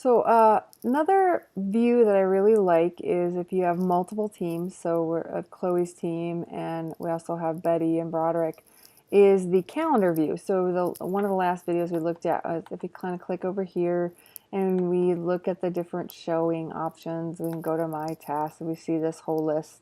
So another view that I really like is if you have multiple teams. So we're Chloe's team, and we also have Betty and Broderick. Is the calendar view. So one of the last videos we looked at was if you kind of click over here and we look at the different showing options, we can go to My Tasks and we see this whole list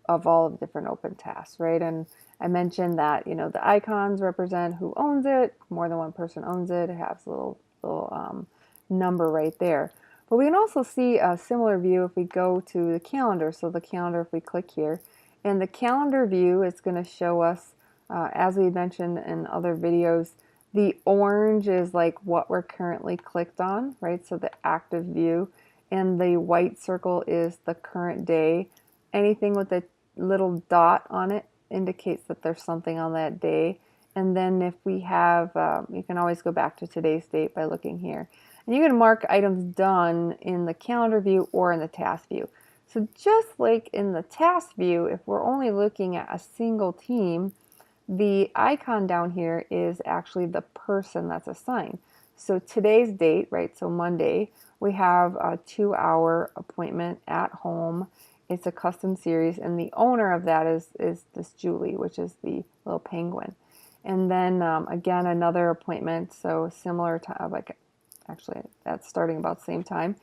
of all of the different open tasks, right? And I mentioned that the icons represent who owns it. More than one person owns it. It has a little number right there. But we can also see a similar view if we go to the calendar. So the calendar, if we click here, and the calendar view is going to show us, as we mentioned in other videos, the orange is like what we're currently clicked on, right? So the active view, and the white circle is the current day. Anything with a little dot on it indicates that there's something on that day. And then if we have, you can always go back to today's date by looking here. And you can mark items done in the calendar view or in the task view. So just like in the task view, if we're only looking at a single team, the icon down here is actually the person that's assigned. So today's date, right, so Monday, we have a 2-hour appointment at home. It's a custom series, and the owner of that is this Julie, which is the little penguin. And then again, another appointment, so similar to like, actually that's starting about the same time,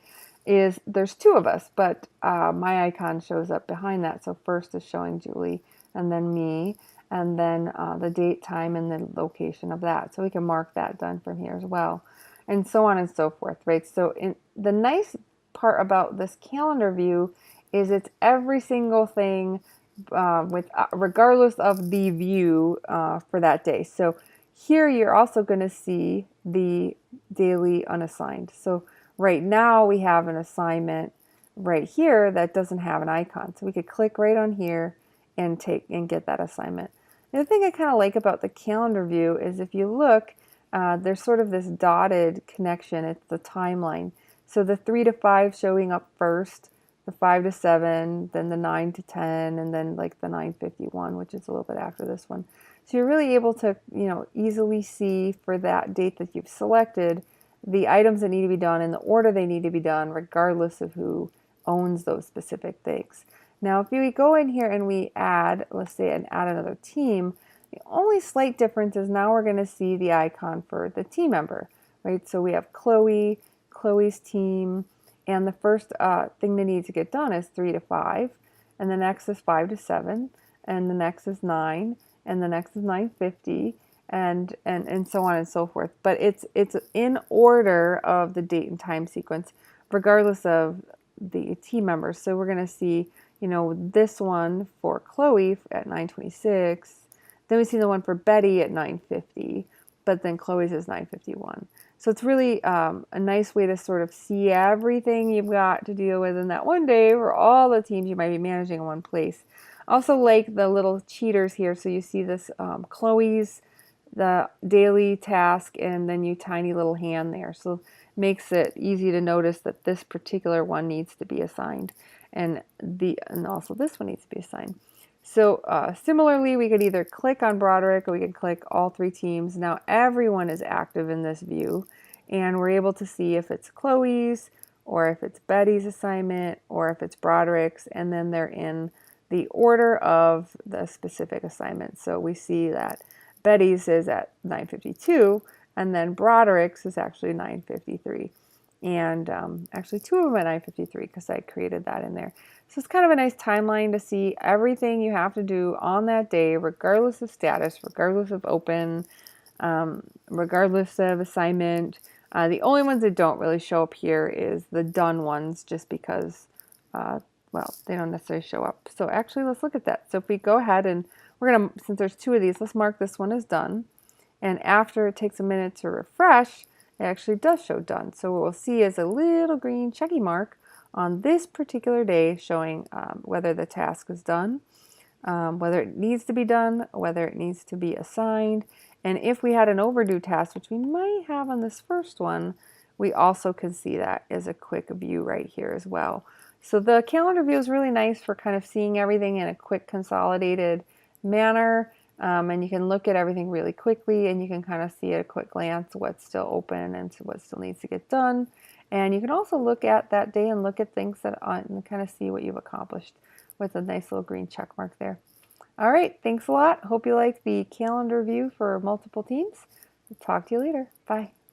is there's 2 of us, but my icon shows up behind that. So first is showing Julie, and then me, and then the date, time, and the location of that. So we can mark that done from here as well, and so on and so forth, right? So the nice part about this calendar view is it's every single thing regardless of the view for that day. So here you're also going to see the daily unassigned. So right now we have an assignment right here that doesn't have an icon. So we could click right on here and get that assignment. The other thing I kind of like about the calendar view is if you look, there's sort of this dotted connection. It's the timeline. So the 3 to 5 showing up first, the 5 to 7, then the 9 to 10, and then like the 9:51, which is a little bit after this one. So you're really able to, easily see for that date that you've selected the items that need to be done in the order they need to be done, regardless of who owns those specific things. Now, if we go in here and we add, let's say, add another team, the only slight difference is now we're going to see the icon for the team member, right? So we have Chloe's team, and the first thing that needs to get done is 3 to 5, and the next is 5 to 7, and the next is 9, and the next is 9:50, and so on and so forth. But it's in order of the date and time sequence, regardless of the team members. So we're going to see, this one for Chloe at 9:26. Then we see the one for Betty at 9:50, but then Chloe's is 9:51. So it's really a nice way to sort of see everything you've got to deal with in that one day for all the teams you might be managing in one place. Also like the little cheaters here. So you see this Chloe's, the daily task, and then you tiny little hand there. So makes it easy to notice that this particular one needs to be assigned, and also this one needs to be assigned. So similarly, we could either click on Broderick or we could click all 3 teams. Now everyone is active in this view, and we're able to see if it's Chloe's or if it's Betty's assignment or if it's Broderick's, and then they're in the order of the specific assignment. So we see that Betty's is at 9:52, and then Broderick's is actually 9:53. And actually 2 of them at 9:53 because I created that in there. So it's kind of a nice timeline to see everything you have to do on that day, regardless of status, regardless of open, regardless of assignment. The only ones that don't really show up here is the done ones, just because, well, they don't necessarily show up. So actually, let's look at that. So if we go ahead and we're going to, since there's 2 of these, let's mark this one as done. And after it takes a minute to refresh, it actually does show done. So what we'll see is a little green checky mark on this particular day showing whether the task is done, whether it needs to be done, whether it needs to be assigned. And if we had an overdue task, which we might have on this first one, we also can see that as a quick view right here as well. So the calendar view is really nice for kind of seeing everything in a quick consolidated manner. And you can look at everything really quickly, and you can kind of see at a quick glance what's still open and what still needs to get done. And you can also look at that day and look at things that and kind of see what you've accomplished with a nice little green check mark there. All right, thanks a lot. Hope you like the calendar view for multiple teams. Talk to you later. Bye.